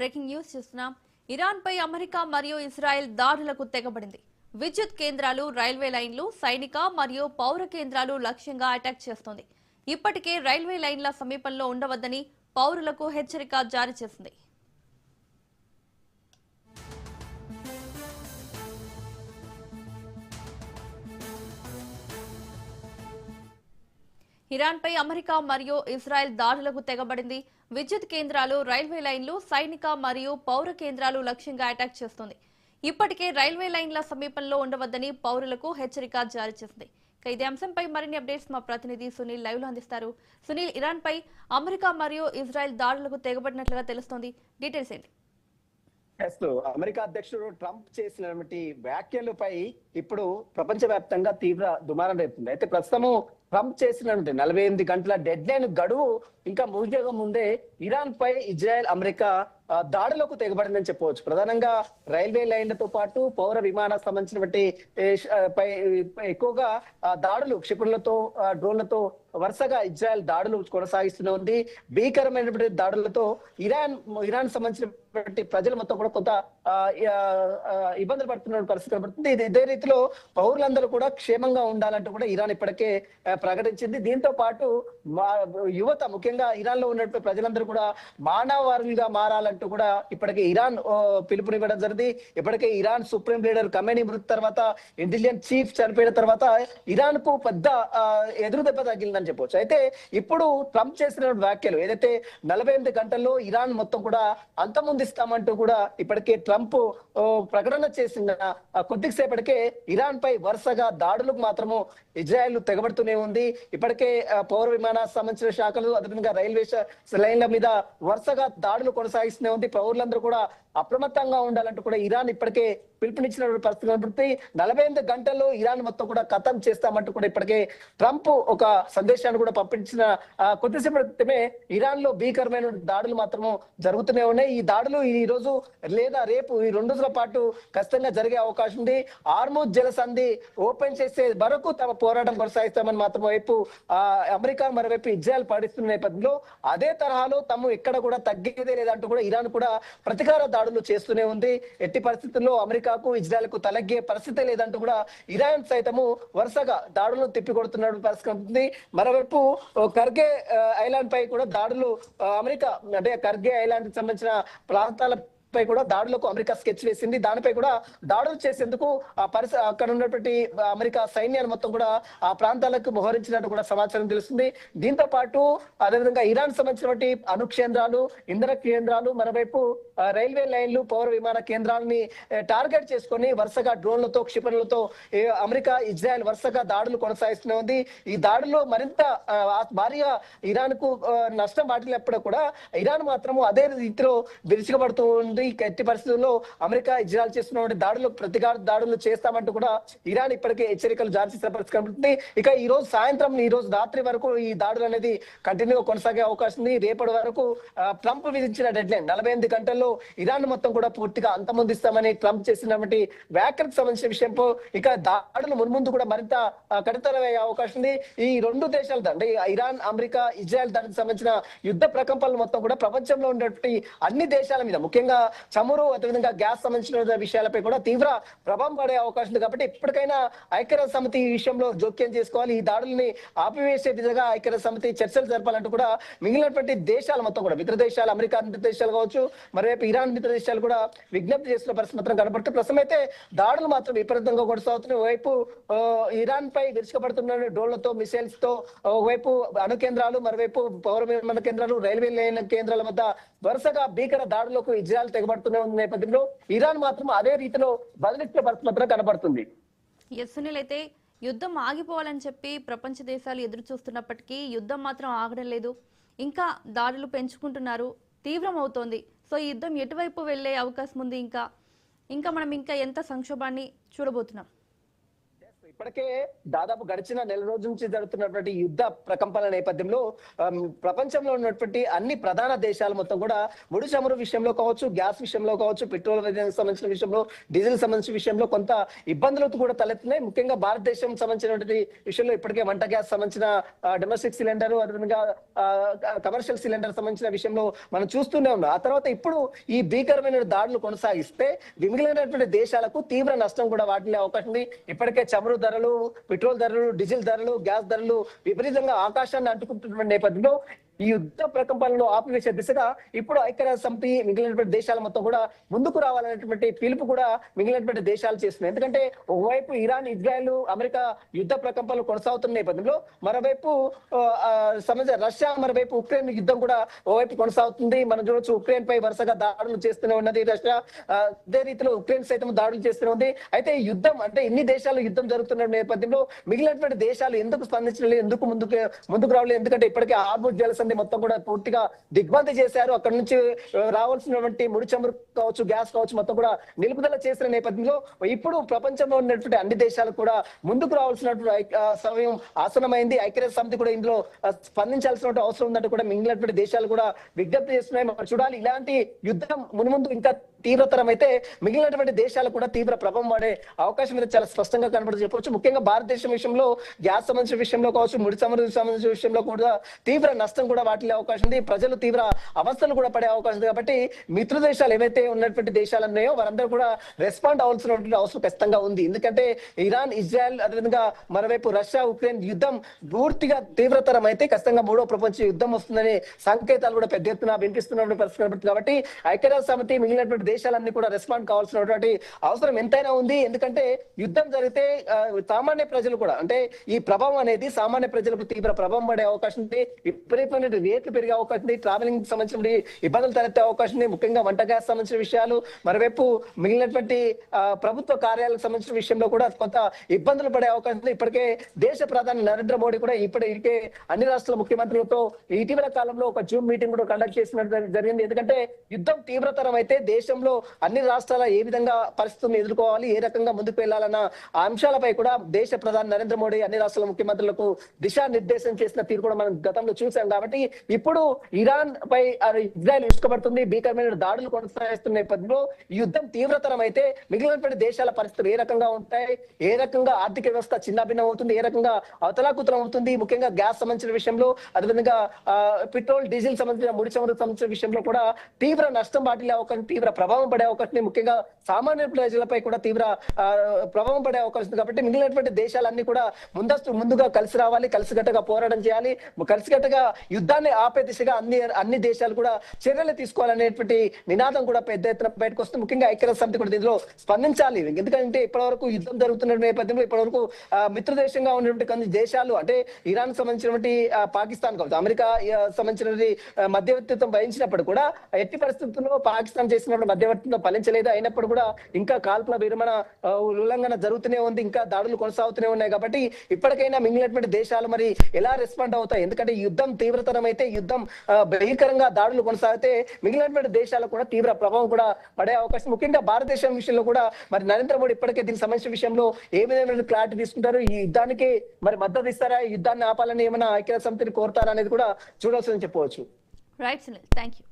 Breaking news చూస్తున్నాం. Iran పై America మరియు Israel దాడులకు తెగబడింది. విద్యుత్ కేంద్రాలు, రైల్వే లైన్లు, సైనిక మరియు పౌర కేంద్రాలు లక్ష్యంగా అటాక్ చేస్తోంది. ఇప్పటికే రైల్వే లైన్ల సమీపంలో ఉండవద్దని పౌరులకు హెచ్చరిక జారీ చేసింది. ఇరాన్ పై అమెరికా మరియు ఇజ్రాయెల్ దాడులకు తెగబడింది. విద్యుత్ కేంద్రాలు, రైల్వే లైన్లు, సైనిక మరియు పౌర కేంద్రాలు లక్ష్యంగా అటాక్ చేస్తోంది. ఇప్పటికే రైల్వే లైన్ల సమీపంలో ఉండవద్దని పౌరులకు హెచ్చరిక జారీ చేసింది. ఇదే అంశంపై మరిన్ని అప్డేట్స్ మా ప్రతినిధి సునీల్ లైవ్ లో అందిస్తారు. సునీల్, ఇరాన్ పై అమెరికా మరియు ఇజ్రాయెల్ దాడులకు తెగబడినట్లుగా తెలుస్తోంది. డీటెయిల్స్ ఏంటి? అమెరికా అధ్యక్షుడు ట్రంప్ చేసినటువంటి వ్యాఖ్యలపై ఇప్పుడు ప్రపంచవ్యాప్తంగా తీవ్ర దుమారం రేపుతుంది. అయితే ప్రస్తుతము ట్రంప్ చేసినటువంటి 48 గంటల డెడ్ లైన్ గడువు ఇంకా ముగియక ముందే ఇరాన్ పై ఇజ్రాయెల్, అమెరికా దాడులకు తెగబడిందని చెప్పవచ్చు. ప్రధానంగా రైల్వే లైన్లతో పాటు పౌర విమానాలకు సంబంధించినటువంటి ఎక్కువగా దాడులు క్షిపణులతో, డ్రోన్లతో వరుసగా ఇజ్రాయెల్ దాడులు కొనసాగిస్తూనే ఉంది. భీకరమైనటువంటి దాడులతో ఇరాన్ సంబంధించినటువంటి ప్రజలు మొత్తం కూడా కొంత ఇబ్బందులు పడుతున్న పరిస్థితి కనబడుతుంది. ఇదే రీతిలో పౌరులందరూ కూడా క్షేమంగా ఉండాలంటూ కూడా ఇరాన్ ఇప్పటికే ప్రకటించింది. దీంతో పాటు యువత, ముఖ్యంగా ఇరాన్ లో ఉన్నటువంటి ప్రజలందరూ కూడా మానవాళిగా మారాలంటూ కూడా ఇప్పటికే ఇరాన్ పిలుపునివ్వడం జరిగింది. ఇప్పటికే ఇరాన్ సుప్రీం లీడర్ ఖమేనీ మృతి తర్వాత, ఇంటెలిజెన్స్ చీఫ్ చనిపోయిన తర్వాత ఇరాన్ కు పెద్ద ఎదురు దెబ్బ తగిలిందని చెప్పవచ్చు. అయితే ఇప్పుడు ట్రంప్ చేసిన వ్యాఖ్యలు ఏదైతే 48 గంటల్లో ఇరాన్ మొత్తం కూడా అంతమొందిస్తామంటూ కూడా ఇప్పటికే ట్రంప్ ప్రకటన చేసిన కొద్దిసేపటికే ఇరాన్ పై వరుసగా దాడులకు మాత్రము ఇజ్రాయెల్ తెగబడుతూనే ఉంది. ఇప్పటికే పౌర విమానాలకు సంబంధించిన శాఖలు, అదేవిధంగా రైల్వే లైన్ల మీద వరుసగా దాడులు కొనసాగిస్తూనే ఉంది. పౌరులందరూ కూడా అప్రమత్తంగా ఉండాలంటూ కూడా ఇరాన్ ఇప్పటికే పిలుపునిచ్చినటువంటి పరిస్థితి కనబడుతుంది. 48 గంటల్లో ఇరాన్ మొత్తం కూడా ఖతం చేస్తామంటూ కూడా ఇప్పటికే ట్రంప్ ఒక సందేశాన్ని కూడా పంపించిన కొద్దిసేపటి క్రితమే ఇరాన్ లో భీకరమైన దాడులు మాత్రము జరుగుతూనే ఉన్నాయి. ఈ దాడులు ఈ రోజు లేదా రేపు, ఈ 2 రోజుల పాటు ఖచ్చితంగా జరిగే అవకాశం ఉంది. హార్ముజ్ జలసంధి ఓపెన్ చేసే వరకు తమ పోరాటం కొనసాగిస్తామని మాత్రం వైపు అమెరికా, మరోవైపు ఇజ్రాయెల్ పాటిస్తున్న నేపథ్యంలో అదే తరహాలో తాము ఎక్కడ కూడా తగ్గేదే లేదంటూ కూడా ఇరాన్ కూడా ప్రతీకార దాడులు చేస్తూనే ఉంది. ఎట్టి పరిస్థితుల్లో అమెరికాకు, ఇజ్రాయెల్ కు తలగ్గే పరిస్థితి లేదంటూ కూడా ఇరాన్ సైతము వరుసగా దాడులను తిప్పికొడుతున్న పరిస్థితి ఉంటుంది. మరోవైపు కర్గే ఐలాండ్ పై కూడా దాడులు అమెరికా, అంటే కర్గే ఐలాండ్ కి సంబంధించిన ప్రాంతాల పై కూడా దాడులకు అమెరికా స్కెచ్ వేసింది. దానిపై కూడా దాడులు చేసేందుకు అక్కడ ఉన్నటువంటి అమెరికా సైన్యాన్ని మొత్తం కూడా ఆ ప్రాంతాలకు మోహరించినట్టు కూడా సమాచారం తెలుస్తుంది. దీంతో పాటు అదేవిధంగా ఇరాన్ సంబంధించినటువంటి అణు కేంద్రాలు, ఇంధన కేంద్రాలు, మరోవైపు రైల్వే లైన్లు, పౌర విమాన కేంద్రాలని టార్గెట్ చేసుకొని వరుసగా డ్రోన్లతో, క్షిపణులతో అమెరికా, ఇజ్రాయెల్ వరుసగా దాడులు కొనసాగిస్తూనే ఉంది. ఈ దాడుల్లో మరింత భారీగా ఇరాన్ కు నష్టం వాటిల్లినప్పుడు కూడా ఇరాన్ మాత్రము అదే రీతిలో విరుచుకుపడుతూ ఉంది. ఎట్టి పరిస్థితుల్లో అమెరికా, ఇజ్రాయెల్ చేస్తున్న దాడులకు ప్రతికార దాడులు చేస్తామంటూ కూడా ఇరాన్ ఇప్పటికే హెచ్చరికలు జారీ చేసిన పరిస్థితి కనబడుతుంది. ఇక ఈ రోజు సాయంత్రం, ఈ రోజు రాత్రి వరకు ఈ దాడులు అనేది కంటిన్యూగా కొనసాగే అవకాశం ఉంది. రేపటి వరకు ట్రంప్ విధించిన డెడ్ లైన్ 48 గంటల్లో ఇరాన్ మొత్తం కూడా పూర్తిగా అంతమొందిస్తామని ట్రంప్ చేసినటువంటి వ్యాఖ్యలకు సంబంధించిన విషయంలో ఇక దాడులు మున్ముందు కూడా మరింత కఠినమయ్యే అవకాశం ఉంది. ఈ 2 దేశాలు, అంటే ఇరాన్, అమెరికా, ఇజ్రాయెల్ దానికి సంబంధించిన యుద్ధ ప్రకంపనలు మొత్తం కూడా ప్రపంచంలో ఉన్నటువంటి అన్ని దేశాల మీద, ముఖ్యంగా చమురు, అదేవిధంగా గ్యాస్ సంబంధించిన విషయాలపై కూడా తీవ్ర ప్రభావం పడే అవకాశం ఉంది. కాబట్టి ఇప్పటికైనా ఐక్యరాజ్య సమితి ఈ విషయంలో జోక్యం చేసుకోవాలి. ఈ దాడుల్ని ఆపివేసే విధంగా ఐక్యరాజ్య సమితి చర్చలు జరపాలంటూ కూడా మిగిలినటువంటి దేశాలు మొత్తం కూడా, మిత్ర దేశాలు, అమెరికా మిత్ర దేశాలు కావచ్చు, మరోవైపు ఇరాన్ మిత్ర దేశాలు కూడా విజ్ఞప్తి చేస్తున్న పరిస్థితి మాత్రం కనబడుతుంది. ప్రస్తుతం అయితే దాడులు మాత్రం విపరీతంగా కొనసాగుతున్నాయి. వైపు ఇరాన్ పై విరుచుకుపడుతున్న డ్రోన్లతో, మిసైల్స్ తో, ఒకవైపు అణు కేంద్రాలు, మరోవైపు పౌర విమాన కేంద్రాలు, రైల్వే లైన్ కేంద్రాల వద్ద వరుసగా భీకర దాడులకు ఇజ్రాయెల్ తెగబడుతూనే ఉన్న నేపథ్యంలో ఇరాన్ మాత్రం అదే రీతిలో బదిలిచ్చే పరిస్థితి మాత్రం కనబడుతుంది. సునీల్, అయితే యుద్ధం ఆగిపోవాలని చెప్పి ప్రపంచ దేశాలు ఎదురు చూస్తున్నప్పటికీ యుద్ధం మాత్రం ఆగడం లేదు. ఇంకా దాడులు పెంచుకుంటున్నారు, తీవ్రం అవుతోంది. సో ఈ యుద్ధం ఎటువైపు వెళ్లే అవకాశం ఉంది? ఇంకా మనం ఎంత సంక్షోభాన్ని చూడబోతున్నాం? ఇప్పటికే దాదాపు గడిచిన నెల రోజుల నుంచి జరుగుతున్నటువంటి యుద్ధ ప్రకంపనల నేపథ్యంలో ప్రపంచంలో ఉన్నటువంటి అన్ని ప్రధాన దేశాలు మొత్తం కూడా ముడి చమురు విషయంలో కావచ్చు, గ్యాస్ విషయంలో కావచ్చు, పెట్రోల్ సంబంధించిన విషయంలో, డీజిల్ సంబంధించిన విషయంలో కొంత ఇబ్బందులు కూడా తలెత్తున్నాయి. ముఖ్యంగా భారతదేశం సంబంధించినటువంటి విషయంలో ఇప్పటికే వంట గ్యాస్ సంబంధించిన డొమెస్టిక్ సిలిండర్, అదేవిధంగా కమర్షియల్ సిలిండర్ సంబంధించిన విషయంలో మనం చూస్తూనే ఉన్నాం. ఆ తర్వాత ఇప్పుడు ఈ భీకరమైన దాడులు కొనసాగిస్తే మిగిలినటువంటి దేశాలకు తీవ్ర నష్టం కూడా వాటిల్లే అవకాశం ఉంది. ఇప్పటికే చమురు ధరలు, పెట్రోల్ ధరలు, డీజిల్ ధరలు, గ్యాస్ ధరలు విపరీతంగా ఆకాశాన్ని అంటుకుంటున్న నేపథ్యంలో ఈ యుద్ధ ప్రకంపనలు ఆపివేసే దిశగా ఇప్పుడు ఐక్యరాజ్య సమితి మిగిలినటువంటి దేశాలు మొత్తం కూడా ముందుకు రావాలనేటువంటి పిలుపు కూడా మిగిలినటువంటి దేశాలు చేస్తున్నాయి. ఎందుకంటే ఒకవైపు ఇరాన్, ఇజ్రాయెల్, అమెరికా యుద్ధ ప్రకంపనలు కొనసాగుతున్న నేపథ్యంలో మరోవైపు రష్యా, మరోవైపు ఉక్రెయిన్ యుద్ధం కూడా ఓవైపు కొనసాగుతుంది. మనం చూడొచ్చు, ఉక్రెయిన్ పై వరుసగా దాడులు చేస్తూనే ఉన్నది రష్యా. అదే రీతిలో ఉక్రెయిన్ సైతం దాడులు చేస్తూనే ఉంది. అయితే ఈ యుద్ధం అంటే ఇన్ని దేశాలు యుద్ధం జరుగుతున్న నేపథ్యంలో మిగిలినటువంటి దేశాలు ఎందుకు స్పందించలేదు, ఎందుకు ముందుకు రావలేదు? ఎందుకంటే ఇప్పటికే హార్మోజ్ జలసంధి మొత్తం కూడా పూర్తిగా దిగ్బంధి చేశారు. అక్కడ నుంచి రావాల్సినటువంటి ముడి చమురు కావచ్చు, గ్యాస్ కావచ్చు మొత్తం కూడా నిలుపుదల చేసిన నేపథ్యంలో ఇప్పుడు ప్రపంచంలో ఉన్నటువంటి అన్ని దేశాలు కూడా ముందుకు రావాల్సినటువంటి సమయం ఆసనమైంది. ఐక్యరాజ్య సమితి కూడా ఇందులో స్పందించాల్సిన అవసరం ఉందంటే కూడా మిగిలినటువంటి దేశాలు కూడా విజ్ఞప్తి చేస్తున్నాయి. మనం చూడాలి, ఇలాంటి యుద్ధం మున్ముందు ఇంకా తీవ్రతరం అయితే మిగిలినటువంటి దేశాలు కూడా తీవ్ర ప్రభావం పడే అవకాశం మీద చాలా స్పష్టంగా కనబడుతూ చెప్పవచ్చు. ముఖ్యంగా భారతదేశం విషయంలో గ్యాస్ సంబంధించిన విషయంలో కావచ్చు, ముడి చమురు సంబంధించిన విషయంలో కూడా తీవ్ర నష్టం కూడా వాటిల్లే అవకాశం ఉంది. ప్రజలు తీవ్ర అవస్థలు కూడా పడే అవకాశం ఉంది. కాబట్టి మిత్ర దేశాలు ఏవైతే ఉన్నటువంటి దేశాలు ఉన్నాయో వారందరూ కూడా రెస్పాండ్ అవ్వాల్సినటువంటి అవసరం ఖచ్చితంగా ఉంది. ఎందుకంటే ఇరాన్, ఇజ్రాయెల్, అదేవిధంగా మరోవైపు రష్యా, ఉక్రెయిన్ యుద్ధం పూర్తిగా తీవ్రతరం అయితే ఖచ్చితంగా మూడో ప్రపంచ యుద్ధం వస్తుందనే సంకేతాలు కూడా పెద్ద ఎత్తున వినిపిస్తున్నటువంటి పరిస్థితి కనబడుతుంది. కాబట్టి ఐక్యరాజ్య సమితి మిగిలినటువంటి దేశాలన్నీ కూడా రెస్పాండ్ కావాల్సినటువంటి అవసరం ఎంతైనా ఉంది. ఎందుకంటే యుద్ధం జరిగితే సామాన్య ప్రజలు కూడా, అంటే ఈ ప్రభావం అనేది సామాన్య ప్రజలకు తీవ్ర ప్రభావం పడే అవకాశం ఉంది. విపరీతమైన రేట్లు పెరిగే అవకాశం ఉంది. ట్రావెలింగ్ సంబంధించిన ఇబ్బందులు తలెత్తే అవకాశం ఉంది. ముఖ్యంగా వంట గ్యాస్ సంబంధించిన విషయాలు, మరోవైపు మిగిలినటువంటి ప్రభుత్వ కార్యాలకు సంబంధించిన విషయంలో కూడా కొంత ఇబ్బందులు పడే అవకాశం ఉంది. ఇప్పటికే దేశ ప్రధాని నరేంద్ర మోడీ కూడా ఇప్పటికే అన్ని రాష్ట్రాల ముఖ్యమంత్రులతో ఇటీవల కాలంలో ఒక జూమ్ మీటింగ్ కూడా కండక్ట్ చేసినట్టు జరిగింది. ఎందుకంటే యుద్ధం తీవ్రతరం అయితే దేశంలో అన్ని రాష్ట్రాల ఏ విధంగా పరిస్థితులను ఎదుర్కోవాలి, ఏ రకంగా ముందుకు వెళ్లాలన్న అంశాలపై కూడా దేశ ప్రధాని నరేంద్ర మోడీ అన్ని రాష్ట్రాల ముఖ్యమంత్రులకు దిశానిర్దేశం చేసిన తీరు కూడా మనం గతంలో చూసాం. కాబట్టి ఇప్పుడు ఇరాన్ పై ఇజ్రాయెల్ ఇష్టపడుతుంది, భీకరమైన దాడులు కొనసాగిస్తున్న నేపథ్యంలో యుద్ధం తీవ్రతరం అయితే మిగిలినటువంటి దేశాల పరిస్థితులు ఏ రకంగా ఉంటాయి, ఏ రకంగా ఆర్థిక వ్యవస్థ చిన్నాభిన్నం అవుతుంది, ఏ రకంగా అవతలాకుతలం అవుతుంది, ముఖ్యంగా గ్యాస్ సంబంధించిన విషయంలో, అదేవిధంగా పెట్రోల్, డీజిల్ సంబంధించిన ముడి చమురు సంబంధించిన విషయంలో కూడా తీవ్ర నష్టం వాటిల్లే అవకాశం, తీవ్ర ప్రభావం పడే అవకాశం, ముఖ్యంగా సామాన్య ప్రజలపై కూడా తీవ్ర ప్రభావం పడే అవకాశం. కాబట్టి మిగిలినటువంటి దేశాలన్నీ కూడా ముందుగా కలిసి రావాలి, కలిసికట్టుగా పోరాటం చేయాలి, కలిసికట్టుగా యుద్ధాన్ని ఆపే దిశగా అన్ని దేశాలు కూడా చర్యలు తీసుకోవాలనేటువంటి నినాదం కూడా పెద్ద ఎత్తున బయటకు వస్తుంది. ముఖ్యంగా ఐక్యరాజ్య సమితి కూడా దీనిలో స్పందించాలి. ఎందుకంటే ఇప్పటివరకు యుద్ధం జరుగుతున్న నేపథ్యంలో ఇప్పటివరకు మిత్ర దేశంగా ఉన్నటువంటి కొన్ని దేశాలు, అంటే ఇరాన్ సంబంధించినటువంటి పాకిస్తాన్ కావచ్చు, అమెరికా సంబంధించినటువంటి మధ్యవర్తిత్వం వహించినప్పుడు కూడా ఎట్టి పరిస్థితుల్లో పాకిస్తాన్ చేసినప్పుడు మధ్యవర్తిత్వం ఫలించలేదు. అయినప్పుడు కూడా ఇంకా కాల్పుల విరమణ ఉల్లంఘన జరుగుతూనే ఉంది, ఇంకా దాడులు కొనసాగుతూనే ఉన్నాయి. కాబట్టి ఇప్పటికైనా మిగిలినటువంటి దేశాలు మరి ఎలా రెస్పాండ్ అవుతాయి? ఎందుకంటే యుద్ధం తీవ్రతరం అయితే, యుద్ధం భయంకరంగా దాడులు కొనసాగితే మిగిలినటువంటి దేశాలకు కూడా తీవ్ర ప్రభావం కూడా పడే అవకాశం. ముఖ్యంగా భారతదేశం విషయంలో కూడా మరి నరేంద్ర మోడీ ఇప్పటికే దీనికి సంబంధించిన విషయంలో ఏ విధమైన క్లారిటీ తీసుకుంటారు, ఈ యుద్ధానికి మరి మద్దతు ఇస్తారా, యుద్ధాన్ని ఆపాలని ఏమైనా ఐక్యరాజ్య సమితిని కోరుతారా అనేది కూడా చూడాల్సిందని చెప్పవచ్చు. Right Sunil, thank you.